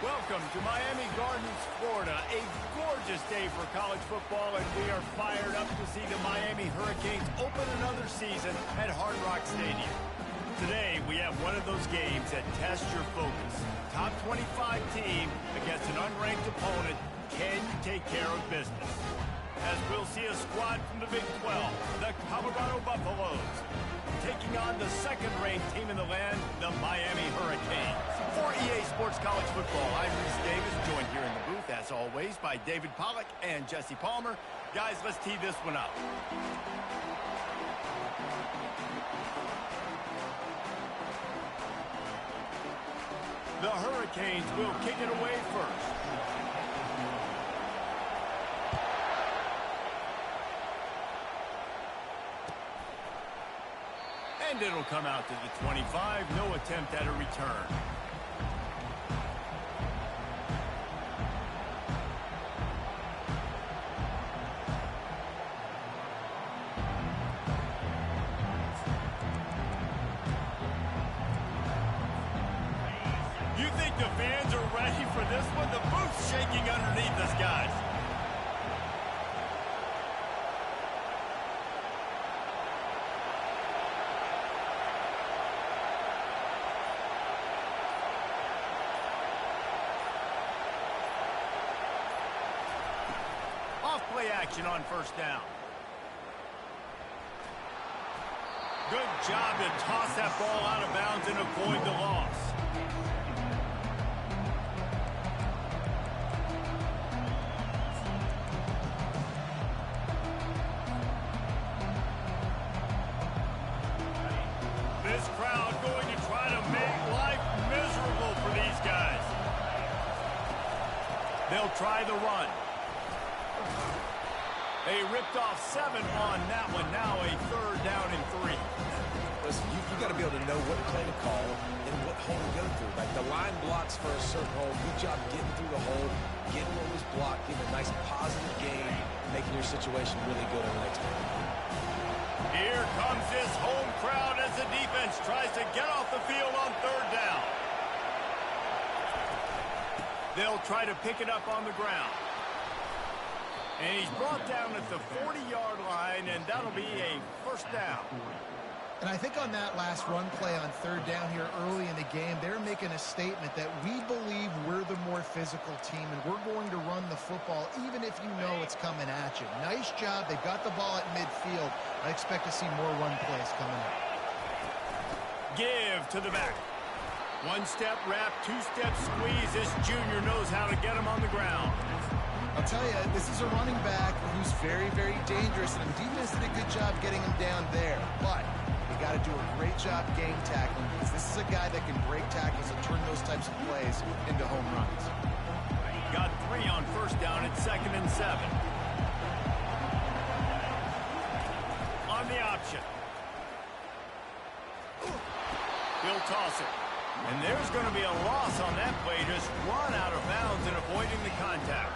Welcome to Miami Gardens, Florida. A gorgeous day for college football, and we are fired up to see the Miami Hurricanes open another season at Hard Rock Stadium. Today, we have one of those games that tests your focus. Top 25 team against an unranked opponent. Can you take care of business? As we'll see a squad from the Big 12, the Colorado Buffaloes, taking on the second-ranked team in the land, the Miami Hurricanes. For EA Sports College Football, I'm Reese Davis, joined here in the booth, as always, by David Pollack and Jesse Palmer. Guys, let's tee this one up. The Hurricanes will kick it away first. And it'll come out to the 25. No attempt at a return. You think the fans are ready for this one? The booth's shaking underneath us, guys. Off-play action on first down. Good job to toss that ball out of bounds and avoid the loss. This crowd going to try to make life miserable for these guys. They'll try the run. They ripped off 7 on that one. Now a third down and 3. Listen, you got to be able to know what play to call and what hole to go through. Like the line blocks for a certain hole. Good job getting through the hole, getting what was blocked, getting a nice positive game, making your situation really good on the next one. Here comes this home crowd as the defense tries to get off the field on third down. They'll try to pick it up on the ground. And he's brought down at the 40-yard line, and that'll be a first down. And I think on that last run play on third down here early in the game, they're making a statement that we believe we're the more physical team, and we're going to run the football even if you know it's coming at you. Nice job. They got the ball at midfield. I expect to see more run plays coming up. Give to the back. One-step wrap, two-step squeeze. This junior knows how to get him on the ground. I'll tell you, this is a running back who's very, very dangerous, and the defense did a good job getting him down there. But you got to do a great job game tackling, because this is a guy that can break tackles and turn those types of plays into home runs. Got 3 on first down at 2nd and 7. On the option. He'll toss it. And there's going to be a loss on that play. Just run out of bounds and avoiding the contact.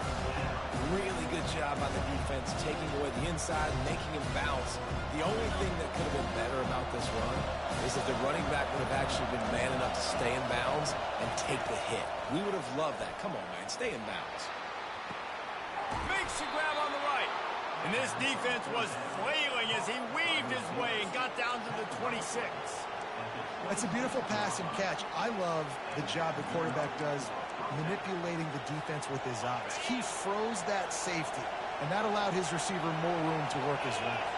Really good job by the defense, taking away the inside, making him bounce. The only thing that could have been better about this run is if the running back would have actually been man enough to stay in bounds and take the hit. We would have loved that. Come on, man, stay in bounds. Makes the grab on the right. And this defense was flailing as he weaved his way and got down to the 26. It's a beautiful pass and catch. I love the job the quarterback does manipulating the defense with his eyes. He froze that safety, and that allowed his receiver more room to work his route.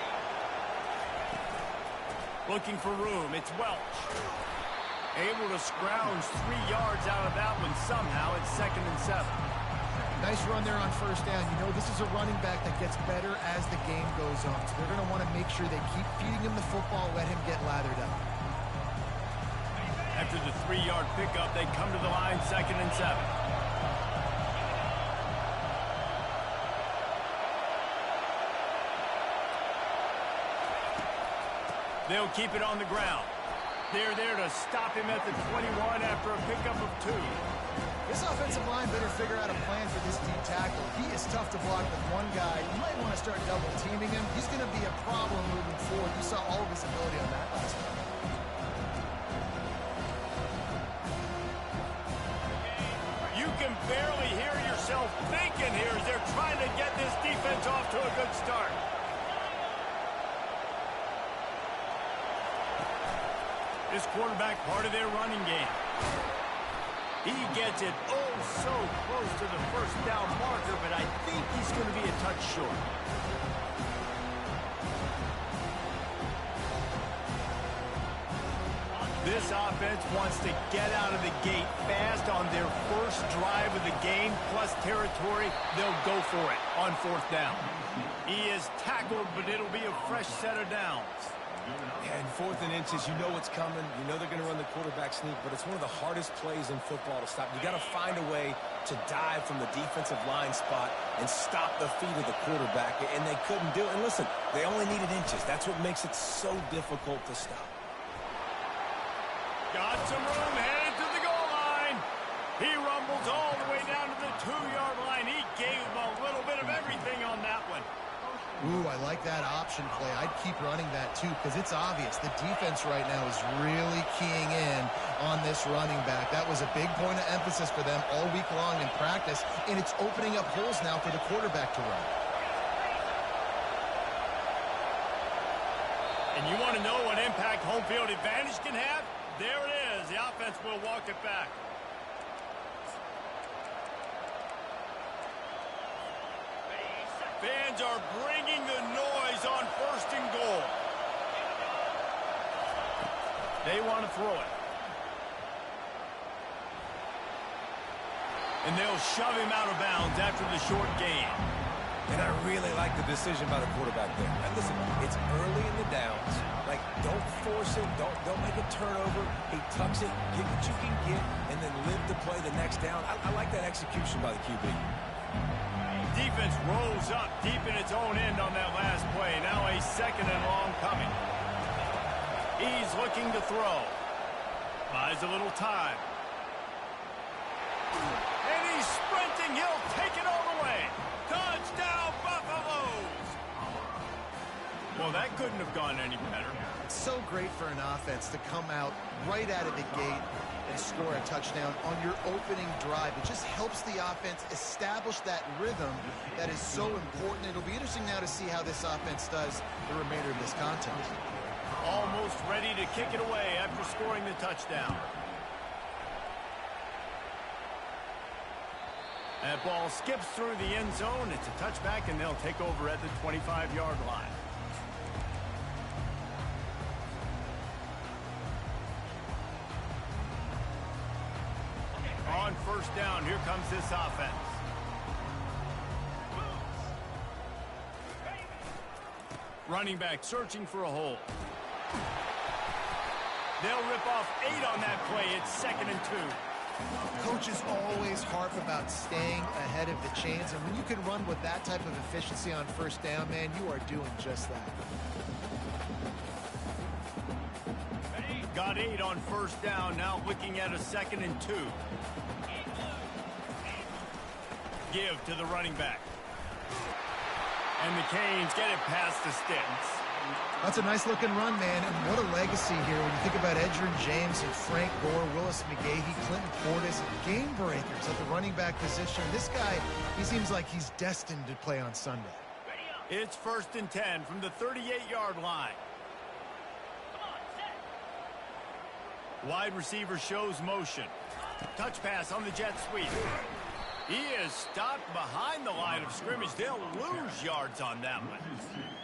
Looking for room. It's Welch. Able to scrounge 3 yards out of that one somehow. It's 2nd and 7. Nice run there on first down. You know, this is a running back that gets better as the game goes on. So they're going to want to make sure they keep feeding him the football, let him get lathered up. After the 3-yard pickup, they come to the line, 2nd and 7. They'll keep it on the ground. They're there to stop him at the 21 after a pickup of 2. This offensive line better figure out a plan for this D tackle. He is tough to block with one guy. You might want to start double teaming him. He's going to be a problem moving forward. You saw all of his ability on that last one. You can here as they're trying to get this defense off to a good start. This quarterback part of their running game. He gets it oh so close to the first down marker, but I think he's going to be a touch short. This offense wants to get out of the gate fast on their first drive of the game, plus territory. They'll go for it on fourth down. He is tackled, but it'll be a fresh set of downs. And 4th and inches, you know what's coming. You know they're going to run the quarterback sneak, but it's one of the hardest plays in football to stop. You got to find a way to dive from the defensive line spot and stop the feet of the quarterback, and they couldn't do it. And listen, they only needed inches. That's what makes it so difficult to stop. Got some room, headed to the goal line. He rumbles all the way down to the 2-yard line. He gave him a little bit of everything on that one. Ooh, I like that option play. I'd keep running that too because it's obvious the defense right now is really keying in on this running back. That was a big point of emphasis for them all week long in practice, and it's opening up holes now for the quarterback to run. And you want to know what impact home field advantage can have? There it is. The offense will walk it back. Fans are bringing the noise on 1st and goal. They want to throw it. And they'll shove him out of bounds after the short gain. And I really like the decision by the quarterback there. And listen, it's early in the downs. Like, don't force it. Don't make a turnover. He tucks it, get what you can get, and then live to play the next down. I like that execution by the QB. Defense rolls up deep in its own end on that last play. Now a 2nd and long coming. He's looking to throw. Buys a little time. And he's sprinting. He'll take it all the way. Touchdown, Buffaloes! Well, that couldn't have gone any better. It's so great for an offense to come out right out of the gate and score a touchdown on your opening drive. It just helps the offense establish that rhythm that is so important. It'll be interesting now to see how this offense does the remainder of this contest. Almost ready to kick it away after scoring the touchdown. That ball skips through the end zone. It's a touchback, and they'll take over at the 25-yard line. On 1st down, here comes this offense. Running back searching for a hole. They'll rip off 8 on that play. It's 2nd and 2. Coaches always harp about staying ahead of the chains, and when you can run with that type of efficiency on 1st down, man, you are doing just that. Got 8 on 1st down, now looking at a 2nd and 2. Give to the running back. And the Canes get it past the sticks. That's a nice-looking run, man, and what a legacy here when you think about Edgerrin James and Frank Gore, Willis McGahee, Clinton Portis, game breakers at the running back position. This guy, he seems like he's destined to play on Sunday. It's 1st and 10 from the 38-yard line. Wide receiver shows motion. Touch pass on the jet sweep. He is stopped behind the line of scrimmage. They'll lose yards on that one.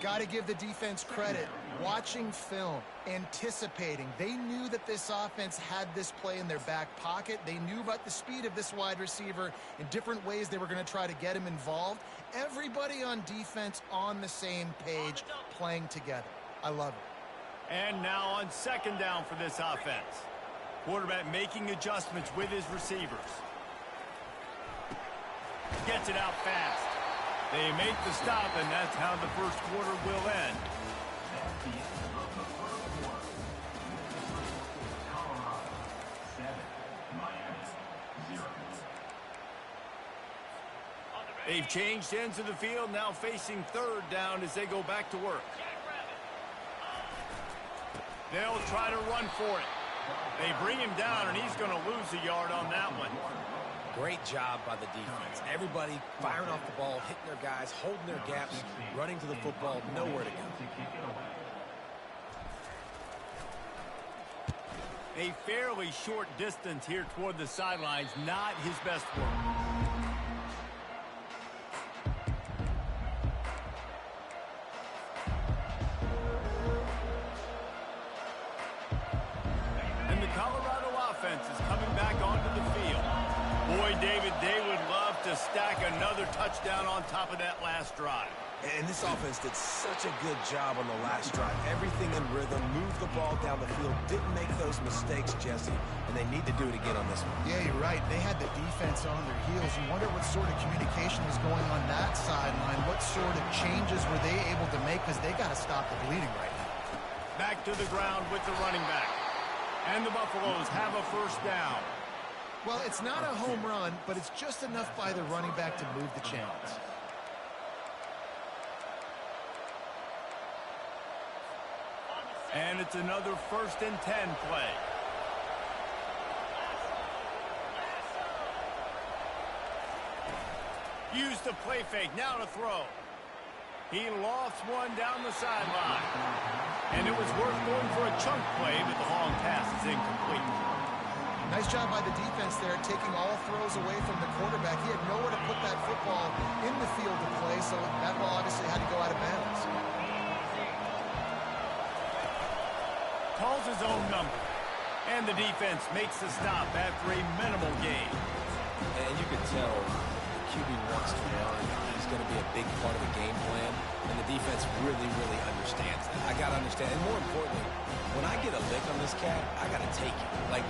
Got to give the defense credit. Watching film, anticipating. They knew that this offense had this play in their back pocket. They knew about the speed of this wide receiver in different ways they were going to try to get him involved. Everybody on defense on the same page, playing together. I love it. And now on 2nd down for this offense. Quarterback making adjustments with his receivers. Gets it out fast. They make the stop, and that's how the 1st quarter will end. They've changed ends of the field, now facing 3rd down as they go back to work. They'll try to run for it. They bring him down, and he's going to lose a yard on that one. Great job by the defense. Everybody firing off the ball, hitting their guys, holding their gaps, running to the football, nowhere to go. A fairly short distance here toward the sidelines, not his best work. And the Colorado offense is coming back onto the field. Boy, David, they would love to stack another touchdown on top of that last drive. And this offense did such a good job on the last drive. Everything in rhythm, moved the ball down the field, didn't make those mistakes, Jesse, and they need to do it again on this one. Yeah, you're right. They had the defense on their heels. You wonder what sort of communication was going on that sideline. What sort of changes were they able to make, because they got to stop the bleeding right now. Back to the ground with the running back. And the Buffaloes have a first down. Well, it's not a home run, but it's just enough by the running back to move the chains. And it's another 1st and 10 play. Use the play fake, now to throw. He lofts one down the sideline. And it was worth going for a chunk play, but the long pass is incomplete. Nice job by the defense there, taking all throws away from the quarterback. He had nowhere to put that football in the field to play, so that ball obviously had to go out of bounds. Calls his own number. And the defense makes the stop after a minimal gain. And you can tell the QB wants to run. He's going to be a big part of the game plan. And the defense really, really understands that. I got to understand. And more importantly, when I get a lick on this cat, I got to take it. Like,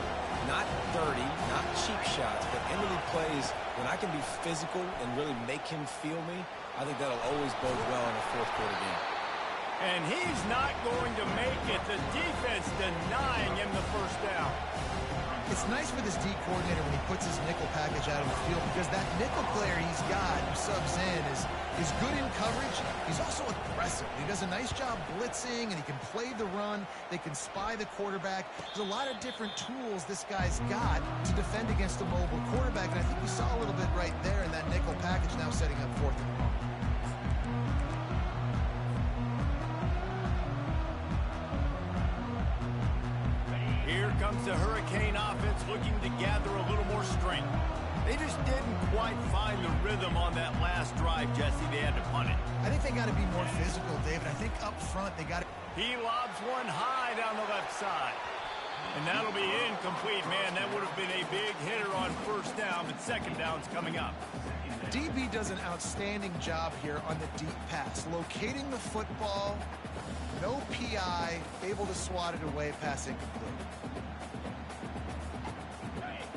not dirty, not cheap shots, but end-of-the plays, when I can be physical and really make him feel me, I think that'll always bode well in a fourth quarter game. And he's not going to make it. The defense denying him the first down. It's nice for this D coordinator when he puts his nickel package out on the field, because that nickel player he's got who subs in is good in coverage. He's also aggressive. He does a nice job blitzing, and he can play the run. They can spy the quarterback. There's a lot of different tools this guy's got to defend against a mobile quarterback, and I think you saw a little bit right there in that nickel package, now setting up 4th and 1. Here comes the Hurricane offense looking to gather a little more strength. They just didn't quite find the rhythm on that last drive, Jesse. They had to punt it. I think they got to be more physical, David. I think up front they got to... He lobs one high down the left side. And that'll be incomplete, man. That would have been a big hitter on first down, but second down's coming up. DB does an outstanding job here on the deep pass. Locating the football, no PI, able to swat it away, pass incomplete.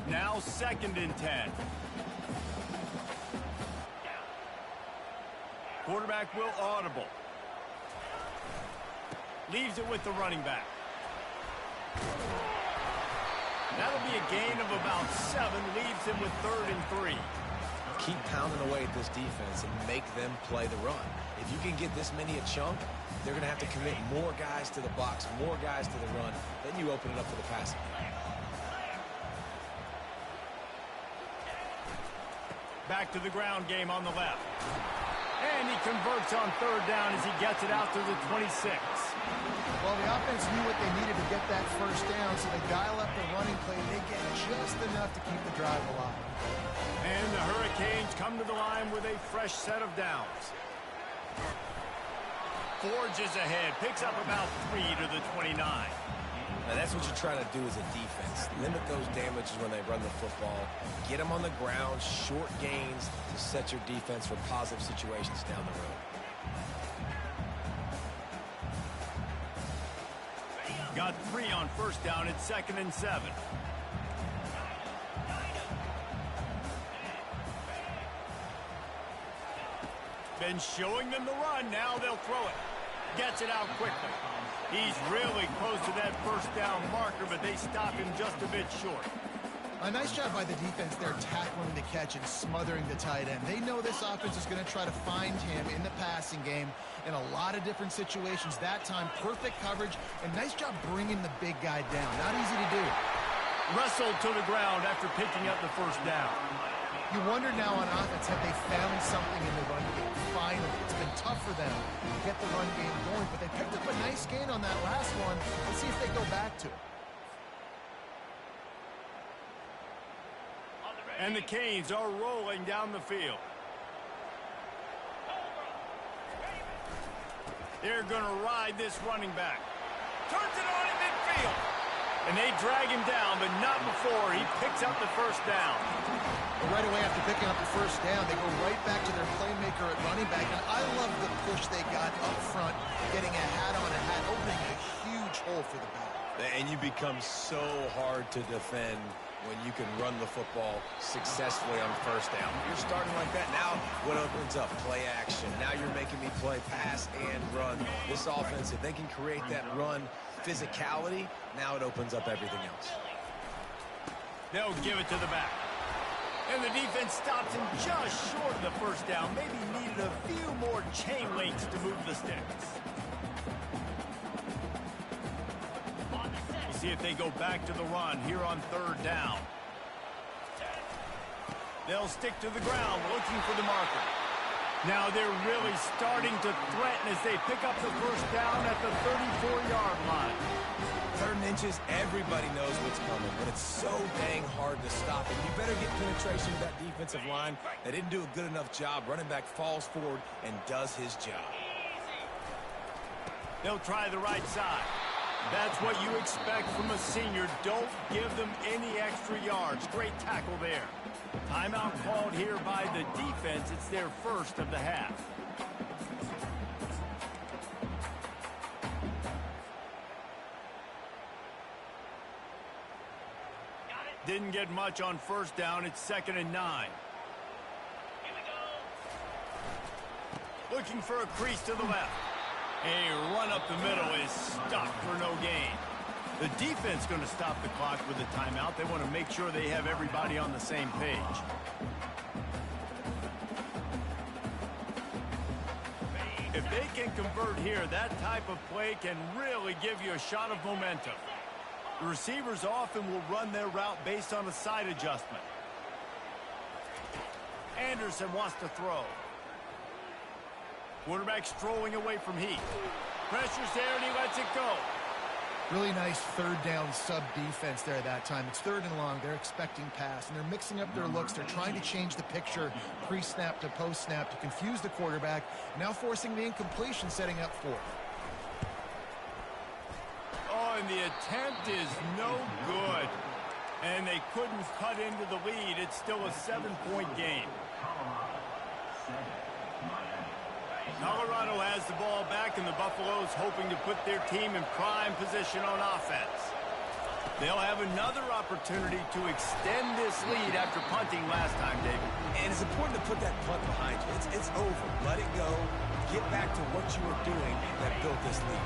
Now 2nd and 10. Quarterback will audible. Leaves it with the running back. That'll be a gain of about 7. Leaves him with 3rd and 3. Keep pounding away at this defense and make them play the run. If you can get this many a chunk, they're going to have to commit more guys to the box, more guys to the run. Then you open it up for the passing game. Back to the ground game on the left. And he converts on 3rd down as he gets it out to the 26. Well, the offense knew what they needed to get that first down, so they dial up the running play. They get just enough to keep the drive alive. And the Hurricanes come to the line with a fresh set of downs. Forges ahead, picks up about 3 to the 29. Now, that's what you try to do as a defense. Limit those damages when they run the football. Get them on the ground, short gains to set your defense for positive situations down the road. Got 3 on first down. It's 2nd and 7. Been showing them the run. Now they'll throw it. Gets it out quickly. He's really close to that first down marker, but they stop him just a bit short. A nice job by the defense there, tackling the catch and smothering the tight end. They know this offense is going to try to find him in the passing game in a lot of different situations. That time, perfect coverage, and nice job bringing the big guy down. Not easy to do. Wrestled to the ground after picking up the first down. You wonder now on offense, have they found something in the run game? Finally, it's been tough for them to get the run game going, but they picked up a nice gain on that last one. Let's see if they go back to it. And the Canes are rolling down the field. They're going to ride this running back. Turns it on in midfield. And they drag him down, but not before he picks up the first down. But right away after picking up the first down, they go right back to their playmaker at running back. And I love the push they got up front, getting a hat on a hat, opening a huge hole for the back. And you become so hard to defend when you can run the football successfully on first down. You're starting like that. Now what opens up? Play action. Now you're making me play pass and run. This offense, if they can create that run physicality, now it opens up everything else. They'll give it to the back. And the defense stops him just short of the first down. Maybe needed a few more chain links to move the sticks. See if they go back to the run here on third down. They'll stick to the ground looking for the marker. Now they're really starting to threaten as they pick up the first down at the 34-yard line. 3rd and inches, everybody knows what's coming, but it's so dang hard to stop it. You better get penetration to that defensive line. They didn't do a good enough job. Running back falls forward and does his job. They'll try the right side. That's what you expect from a senior. Don't give them any extra yards. Great tackle there. Timeout called here by the defense. It's their first of the half. Didn't get much on first down. It's 2nd and 9. Looking for a crease to the left. A run up the middle is stopped for no gain. The defense going to stop the clock with a timeout. They want to make sure they have everybody on the same page. If they can convert here, that type of play can really give you a shot of momentum. The receivers often will run their route based on a side adjustment. Anderson wants to throw. Quarterback strolling away from Heath. Pressure's there, and he lets it go. Really nice 3rd down sub-defense there that time. It's 3rd and long. They're expecting pass, and they're mixing up their looks. They're trying to change the picture pre-snap to post-snap to confuse the quarterback, now forcing the incompletion, setting up 4th. Oh, and the attempt is no good. And they couldn't cut into the lead. It's still a 7-point game. Colorado has the ball back, and the Buffaloes hoping to put their team in prime position on offense. They'll have another opportunity to extend this lead after punting last time, David. And it's important to put that punt behind you. It's over. Let it go. Get back to what you were doing that built this lead.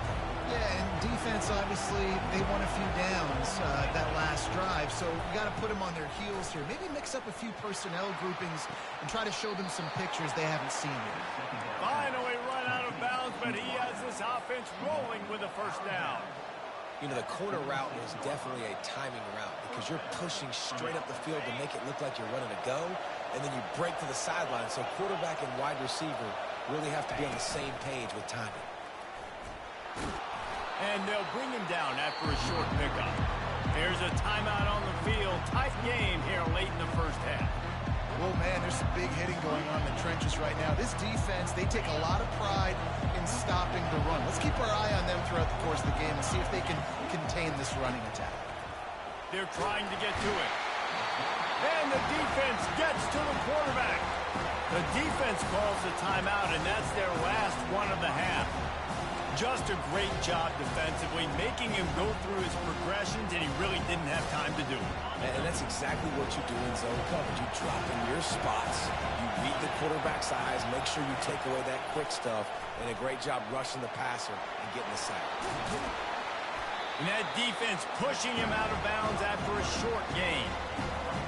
Yeah, and defense, obviously, they won a few downs that last drive, so you got to put them on their heels here. Maybe mix up a few personnel groupings and try to show them some pictures they haven't seen yet. Finally run out of bounds, but he has this offense rolling with a first down. You know, the corner route is definitely a timing route because you're pushing straight up the field to make it look like you're running a go, and then you break to the sideline. So quarterback and wide receiver really have to be on the same page with timing. And they'll bring him down after a short pickup. There's a timeout on the field. Tight game here late in the first half. Well, man, there's some big hitting going on in the trenches right now. This defense, they take a lot of pride in stopping the run. Let's keep our eye on them throughout the course of the game and see if they can contain this running attack. They're trying to get to it. And the defense gets to the quarterback. The defense calls the timeout, and that's their last one of the half. Just a great job defensively, making him go through his progressions, and he really didn't have time to do it. And that's exactly what you do in zone coverage. You drop in your spots, you read the quarterback's eyes, make sure you take away that quick stuff, and a great job rushing the passer and getting the sack. And that defense pushing him out of bounds after a short gain.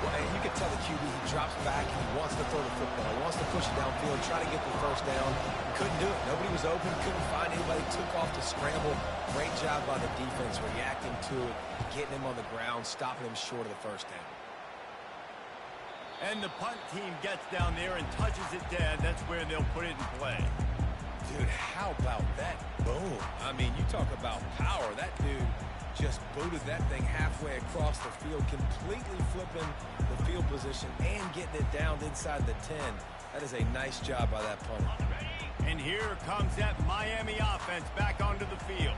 Well, and you can tell the QB, he drops back, and he wants to throw the football. He wants to push it downfield, try to get the first down. Couldn't do it. Nobody was open, couldn't find anybody, took off to scramble. Great job by the defense reacting to it, getting him on the ground, stopping him short of the first down. And the punt team gets down there and touches it dead. That's where they'll put it in play. Dude, how about that boom? I mean, you talk about power. That dude just booted that thing halfway across the field, completely flipping the field position and getting it down inside the 10. That is a nice job by that punter. And here comes that Miami offense back onto the field.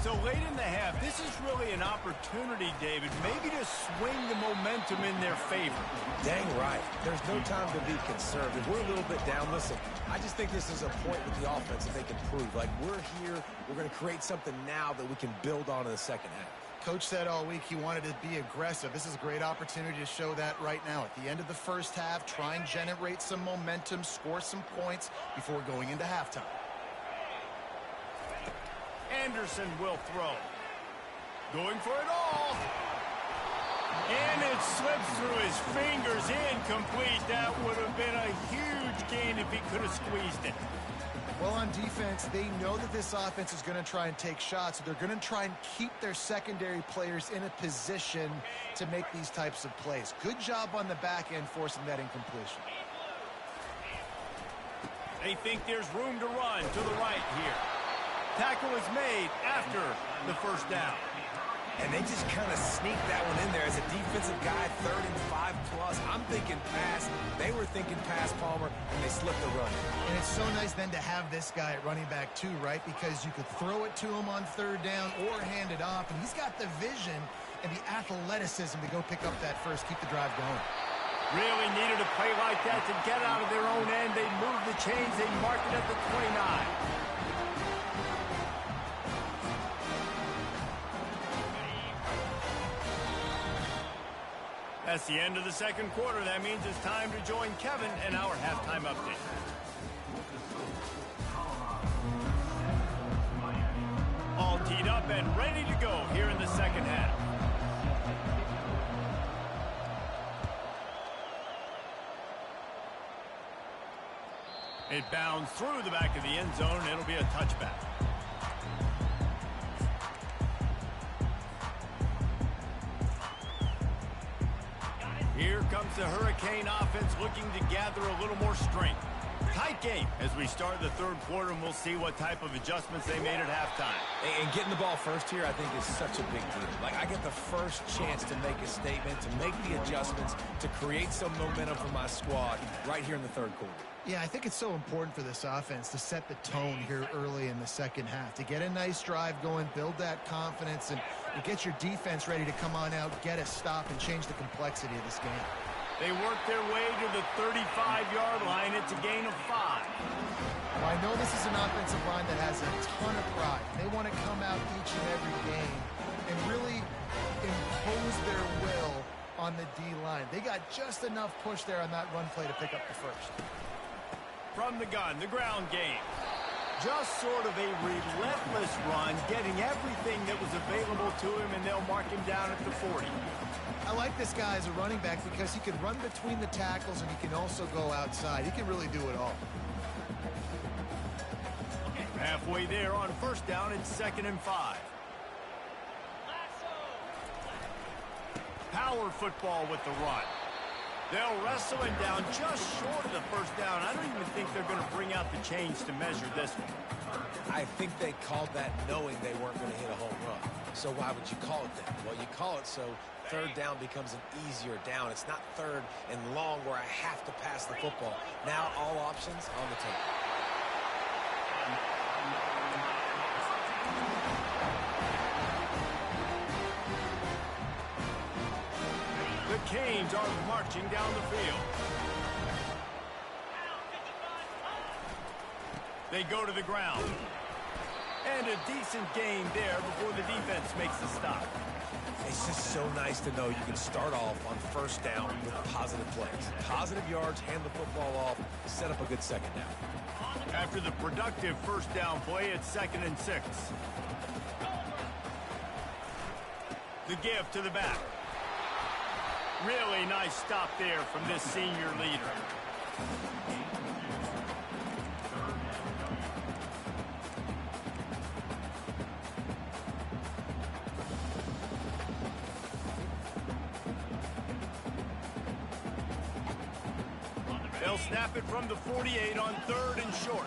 So late in the half, this is really an opportunity, David, maybe to swing the momentum in their favor. Dang right. There's no time to be concerned. If we're a little bit down, listen, I just think this is a point with the offense that they can prove. Like, we're here, we're going to create something now that we can build on in the second half. Coach said all week he wanted to be aggressive. This is a great opportunity to show that right now. At the end of the first half, try and generate some momentum, score some points before going into halftime. Anderson will throw. Going for it all. And it slips through his fingers. Incomplete. That would have been a huge gain if he could have squeezed it. Well, on defense, they know that this offense is going to try and take shots. So they're going to try and keep their secondary players in a position to make these types of plays. Good job on the back end forcing that incompletion. They think there's room to run to the right here. Tackle is made after the first down. And they just kind of sneaked that one in there as a defensive guy, 3rd and 5+. I'm thinking pass. They were thinking pass, Palmer, and they slipped the run. And it's so nice then to have this guy at running back too, right? Because you could throw it to him on 3rd down or hand it off. And he's got the vision and the athleticism to go pick up that first, keep the drive going. Really needed a play like that to get out of their own end. They moved the chains. They marked it at the 29. That's the end of the second quarter. That means it's time to join Kevin and our halftime update. All teed up and ready to go here in the second half. It bounds through the back of the end zone. It'll be a touchback. Here comes the Hurricane offense looking to gather a little more strength. Tight game as we start the third quarter, and we'll see what type of adjustments they made at halftime. And getting the ball first here, I think, is such a big deal. Like, I get the first chance to make a statement, to make the adjustments, to create some momentum for my squad right here in the third quarter. Yeah, I think it's so important for this offense to set the tone here early in the second half, to get a nice drive going, build that confidence, and get your defense ready to come on out, get a stop, and change the complexity of this game. They work their way to the 35-yard line. It's a gain of 5. Well, I know this is an offensive line that has a ton of pride. They want to come out each and every game and really impose their will on the D-line. They got just enough push there on that run play to pick up the first. From the gun, the ground game. Just sort of a relentless run, getting everything that was available to him, and they'll mark him down at the 40. I like this guy as a running back because he can run between the tackles and he can also go outside. He can really do it all. Halfway there on first down, it's 2nd and 5. Power football with the run. They'll wrestle him down just short of the first down. I don't even think they're going to bring out the chains to measure this one. I think they called that knowing they weren't going to hit a home run. So why would you call it that? Well, you call it so 3rd down becomes an easier down. It's not 3rd and long where I have to pass the football. Now all options on the table. The Canes are marching down the field. They go to the ground. And a decent gain there before the defense makes the stop. It's just so nice to know you can start off on first down with positive plays. Positive yards, hand the football off, set up a good second down. After the productive first down play, it's 2nd and 6. The give to the back. Really nice stop there from this senior leader. They'll snap it from the 48 on 3rd and short.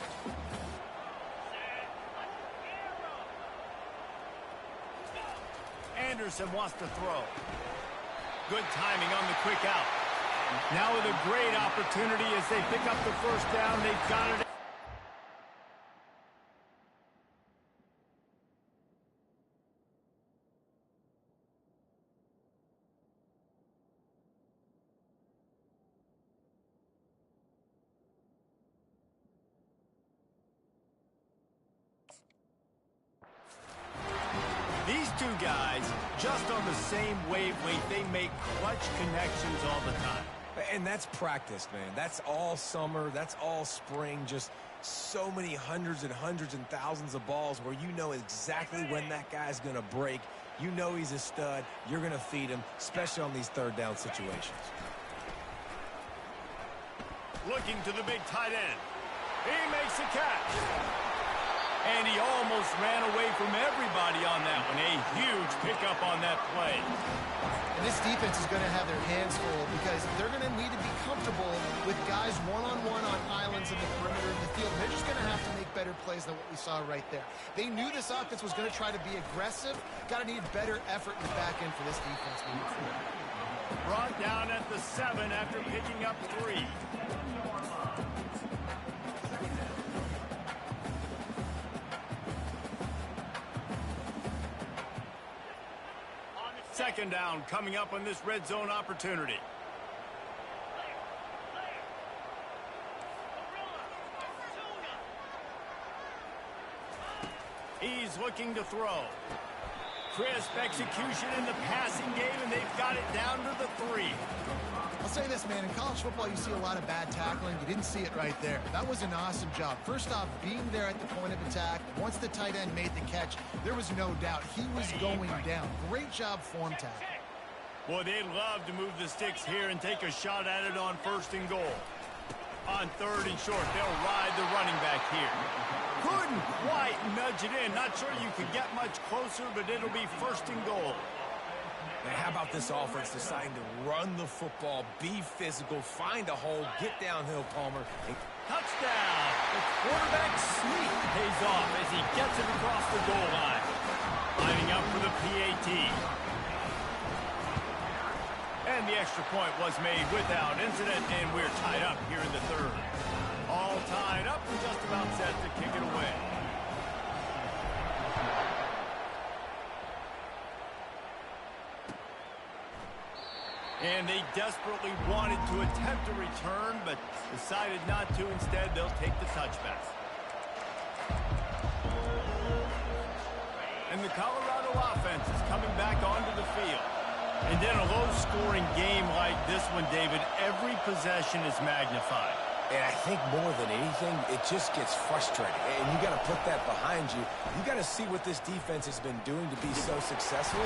Anderson wants to throw. Good timing on the quick out. Now with a great opportunity as they pick up the first down. They've got it. These two guys, just on the same wavelength, they make clutch connections all the time. And that's practice, man. That's all summer. That's all spring. Just so many hundreds and thousands of balls where you know exactly when that guy's going to break. You know he's a stud. You're going to feed him, especially on these 3rd down situations. Looking to the big tight end. He makes a catch. And he almost ran away from everybody on that one. A huge pickup on that play. And this defense is going to have their hands full because they're going to need to be comfortable with guys one-on-one on islands in the perimeter of the field. They're just going to have to make better plays than what we saw right there. They knew this offense was going to try to be aggressive. Got to need better effort in the back end for this defense moving forward. Brought down at the 7 after picking up 3. Second down coming up on this red zone opportunity. He's looking to throw. Crisp execution in the passing game, and they've got it down to the 3. I'll say this, man. In college football, you see a lot of bad tackling. You didn't see it right there. That was an awesome job. First off, being there at the point of attack. Once the tight end made the catch, there was no doubt he was going down. Great job form tackle. Boy, they'd love to move the sticks here and take a shot at it on 1st and goal. On 3rd and short, they'll ride the running back here. Couldn't quite nudge it in. Not sure you could get much closer, but it'll be 1st and goal. Man, how about this offense deciding to run the football, be physical, find a hole, get downhill, Palmer. Touchdown! The quarterback sneak pays off as he gets it across the goal line. Lining up for the PAT. And the extra point was made without incident, and we're tied up here in the 3rd. All tied up and just about set to kick it away. And they desperately wanted to attempt a return, but decided not to. Instead, they'll take the touchback. And the Colorado offense is coming back onto the field. And in a low-scoring game like this one, David, every possession is magnified. And I think more than anything, it just gets frustrating. And you got to put that behind you. You got to see what this defense has been doing to be so successful.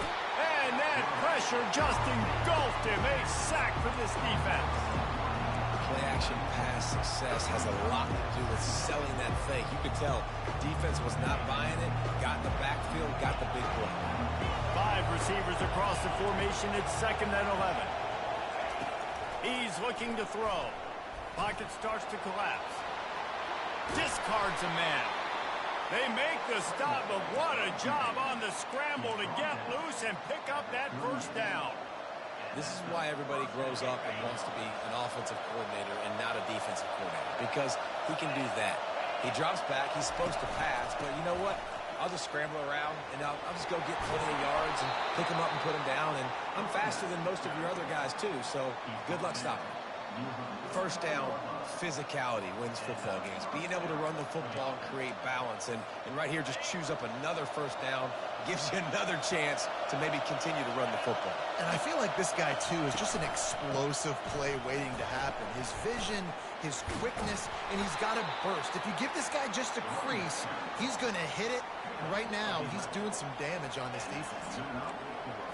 And that pressure just engulfed him. A sack for this defense. Play-action pass success has a lot to do with selling that fake. You could tell defense was not buying it, got in the backfield, got the big play. 5 receivers across the formation. It's 2nd and 11. He's looking to throw. Pocket starts to collapse. Discards a man. They make the stop, but what a job on the scramble to get loose and pick up that 1st down. This is why everybody grows up and wants to be an offensive coordinator and not a defensive coordinator, because he can do that. He drops back. He's supposed to pass, but you know what? I'll just scramble around, and I'll just go get plenty of yards and pick him up and put him down, and I'm faster than most of your other guys, too, so good luck stopping. 1st down, physicality wins football games. Being able to run the football and create balance, and right here just chews up another 1st down, gives you another chance to maybe continue to run the football. And I feel like this guy, too, is just an explosive play waiting to happen. His vision, his quickness, and he's got a burst. If you give this guy just a crease, he's going to hit it. And right now, he's doing some damage on this defense.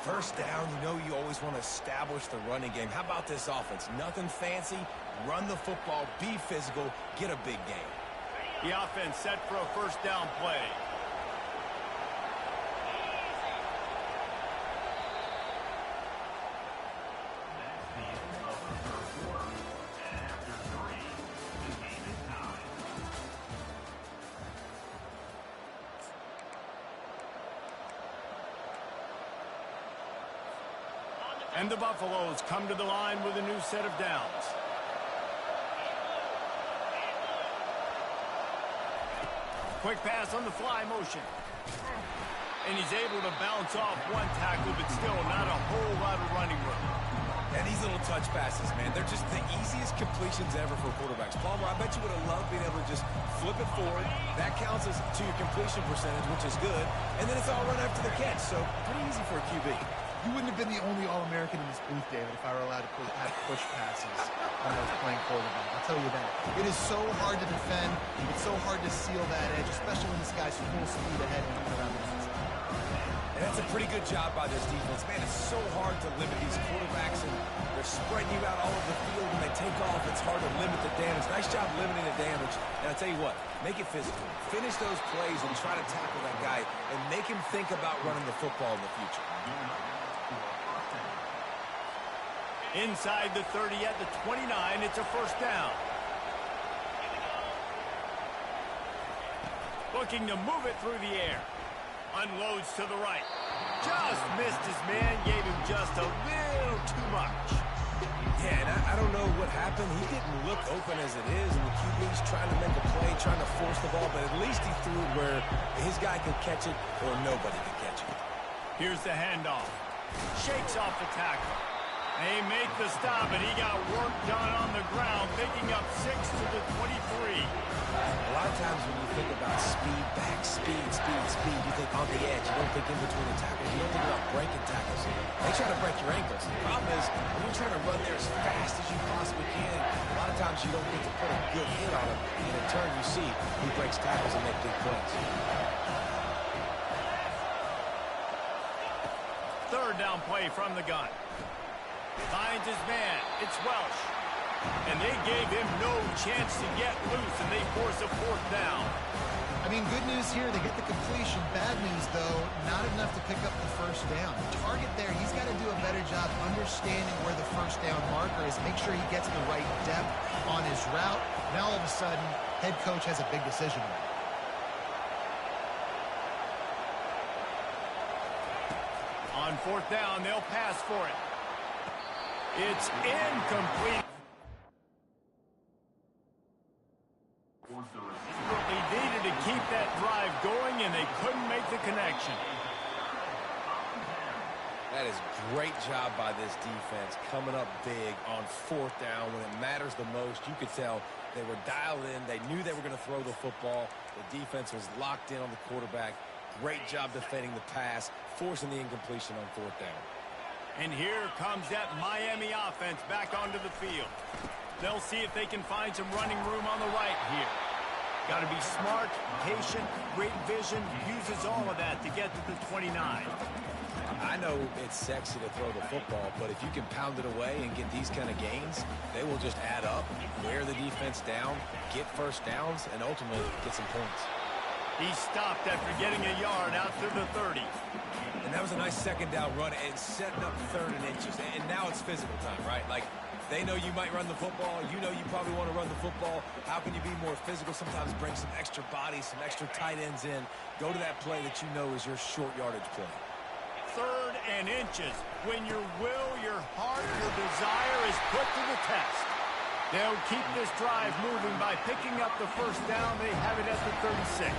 1st down, you know you always want to establish the running game. How about this offense? Nothing fancy. Run the football, be physical, get a big game. The offense set for a 1st down play. And the Buffaloes come to the line with a new set of downs. Quick pass on the fly motion. And he's able to bounce off one tackle, but still not a whole lot of running room. And these little touch passes, man, they're just the easiest completions ever for quarterbacks. Palmer, I bet you would have loved being able to just flip it forward. That counts as to your completion percentage, which is good. And then it's all run after the catch, so pretty easy for a QB. You wouldn't have been the only All-American in this booth, David, if I were allowed to have push passes when I was playing quarterback. I'll tell you that. It is so hard to defend. It's so hard to seal that edge, especially when this guy's full speed ahead and running around the inside. And that's a pretty good job by this defense. Man, it's so hard to limit these quarterbacks, and they're spreading you out all over the field. When they take off, it's hard to limit the damage. Nice job limiting the damage. And I'll tell you what, make it physical. Finish those plays and try to tackle that guy and make him think about running the football in the future. Inside the 30 at the 29, it's a first down. Looking to move it through the air. Unloads to the right. Just missed his man, gave him just a little too much. Yeah, and I don't know what happened. He didn't look open as it is, and the QB's trying to make a play, trying to force the ball, but at least he threw it where his guy could catch it or nobody could catch it. Here's the handoff. Shakes off the tackle. They make the stop, and he got work done on the ground, picking up 6 to the 23. A lot of times when you think about speed, back, speed, you think on the edge. You don't think in between the tackles. You don't think about breaking tackles. They try to break your ankles. The problem is when you're trying to run there as fast as you possibly can, a lot of times you don't get to put a good hit on him. And in turn, you see he breaks tackles and makes big plays. Third down play from the gun. Finds his man. It's Welsh. And they gave him no chance to get loose, and they force a fourth down. I mean, good news here, they get the completion. Bad news, though, not enough to pick up the first down. The target there, he's got to do a better job understanding where the first down marker is, make sure he gets the right depth on his route. Now, all of a sudden, head coach has a big decision to make. On fourth down, they'll pass for it. It's incomplete. They needed to keep that drive going, and they couldn't make the connection. That is great job by this defense, coming up big on fourth down when it matters the most. You could tell they were dialed in. They knew they were going to throw the football. The defense was locked in on the quarterback. Great job defending the pass, forcing the incompletion on fourth down. And here comes that Miami offense back onto the field. They'll see if they can find some running room on the right here. Got to be smart, patient, great vision, uses all of that to get to the 29. I know it's sexy to throw the football, but if you can pound it away and get these kind of gains, they will just add up, wear the defense down, get first downs, and ultimately get some points. He stopped after getting a yard out to the 30. And that was a nice second down run and setting up third and inches. And now it's physical time, right? Like, they know you might run the football. You know you probably want to run the football. How can you be more physical? Sometimes bring some extra bodies, some extra tight ends in. Go to that play that you know is your short yardage play. Third and inches. When your will, your heart, your desire is put to the test. They'll keep this drive moving by picking up the first down. They have it at the 36.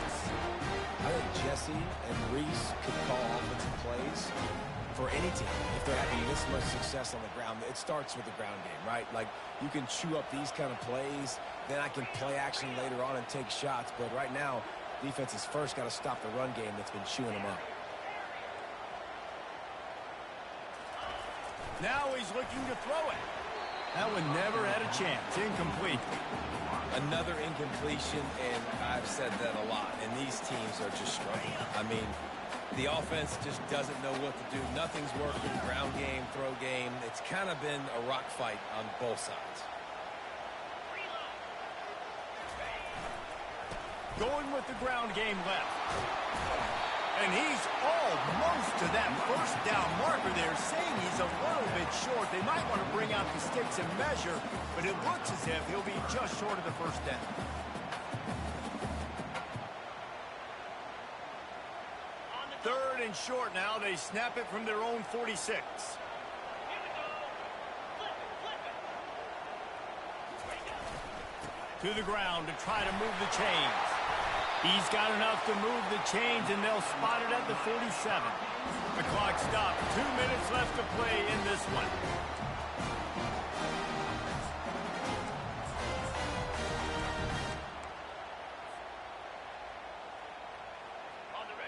I think Jesse and Reese could call offensive plays for any team if they're having this much success on the ground. It starts with the ground game, right? Like, you can chew up these kind of plays, then I can play action later on and take shots. But right now, defense has first got to stop the run game that's been chewing them up. Now he's looking to throw it. That one never had a chance. Incomplete. Another incompletion, and I've said that a lot, and these teams are just struggling. I mean, the offense just doesn't know what to do. Nothing's working. Ground game, throw game. It's kind of been a rock fight on both sides. Going with the ground game left. And he's almost to that first down marker there, saying he's a little bit short. They might want to bring out the sticks and measure, but it looks as if he'll be just short of the first down. Third and short now. They snap it from their own 46. To the ground to try to move the chains. He's got enough to move the chains, and they'll spot it at the 47. The clock stopped. 2 minutes left to play in this one.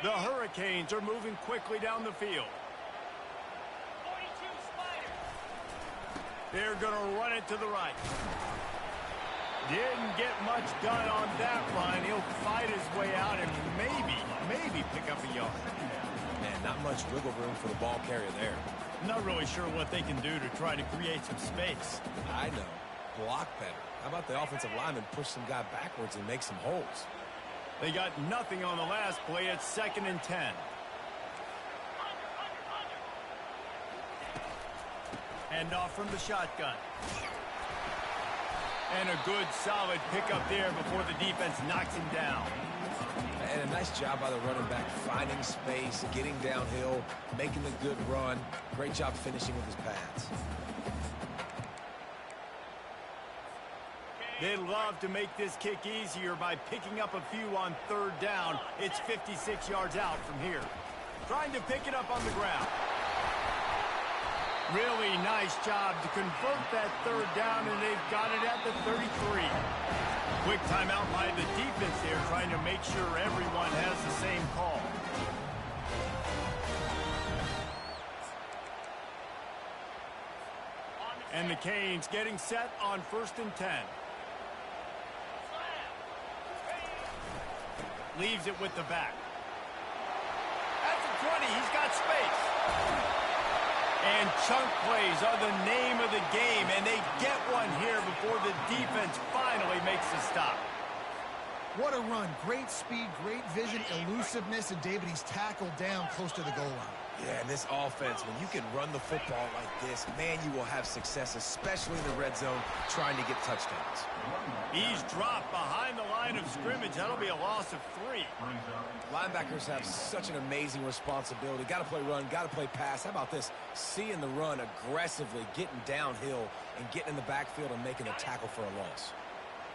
The Hurricanes are moving quickly down the field. They're going to run it to the right. Didn't get much done on that run. He'll fight his way out and maybe pick up a yard. Man, not much wiggle room for the ball carrier there. Not really sure what they can do to try to create some space. I know. Block better. How about the offensive lineman push some guy backwards and make some holes? They got nothing on the last play. It's 2nd and 10. Hand off from the shotgun. And a good, solid pickup there before the defense knocks him down. And a nice job by the running back, finding space, getting downhill, making a good run. Great job finishing with his pads. They'd love to make this kick easier by picking up a few on 3rd down. It's 56 yards out from here. Trying to pick it up on the ground. Really nice job to convert that 3rd down, and they've got it at the 33. Quick timeout by the defense there, trying to make sure everyone has the same call. And the Canes getting set on 1st and 10. Leaves it with the back. At the 20, he's got space. And chunk plays are the name of the game, and they get one here before the defense finally makes a stop. What a run. Great speed, great vision, elusiveness, and David, he's tackled down close to the goal line. Yeah, and this offense, when you can run the football like this, man, you will have success, especially in the red zone, trying to get touchdowns. He's dropped behind the line of scrimmage. That'll be a loss of 3. Linebackers have such an amazing responsibility. Got to play run, got to play pass. How about this? Seeing the run aggressively, getting downhill, and getting in the backfield and making a tackle for a loss.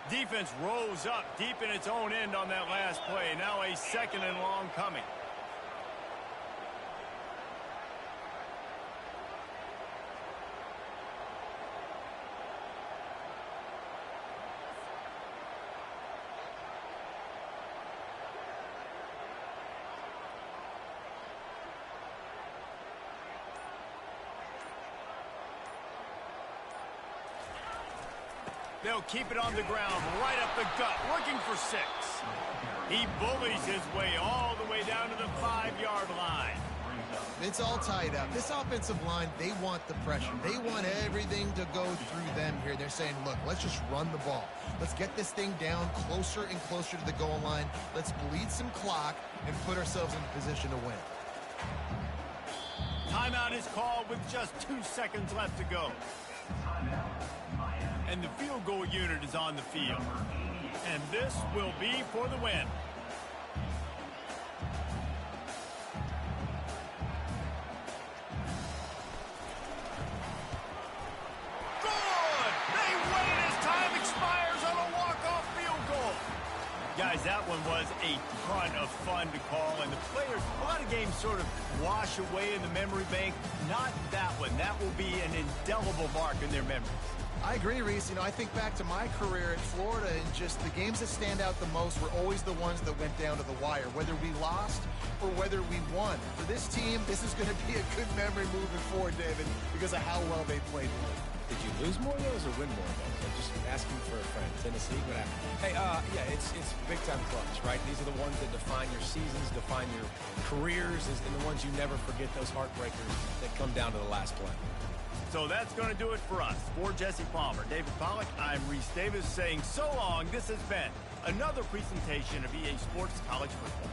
Defense rose up deep in its own end on that last play. Now a 2nd and long coming. They'll keep it on the ground, right up the gut, looking for 6. He bullies his way all the way down to the 5-yard line. It's all tied up. This offensive line, they want the pressure. They want everything to go through them here. They're saying, look, let's just run the ball. Let's get this thing down closer and closer to the goal line. Let's bleed some clock and put ourselves in position to win. Timeout is called with just 2 seconds left to go. And the field goal unit is on the field. And this will be for the win. Good! They win as time expires on a walk-off field goal. Guys, that one was a ton of fun to call, and the players, a lot of games sort of wash away in the memory bank. Not that one. That will be an indelible mark in their memories. I agree, Reese. You know, I think back to my career in Florida, and just the games that stand out the most were always the ones that went down to the wire, whether we lost or whether we won. For this team, this is going to be a good memory moving forward, David, because of how well they played. Did you lose more of those or win more of those? I'm just asking for a friend. Tennessee, what happened? Hey, yeah, it's big-time clutch, right? These are the ones that define your seasons, define your careers, and the ones you never forget, those heartbreakers that come down to the last play. So that's going to do it for us. For Jesse Palmer, David Pollack, I'm Reese Davis saying so long. This has been another presentation of EA Sports College Football.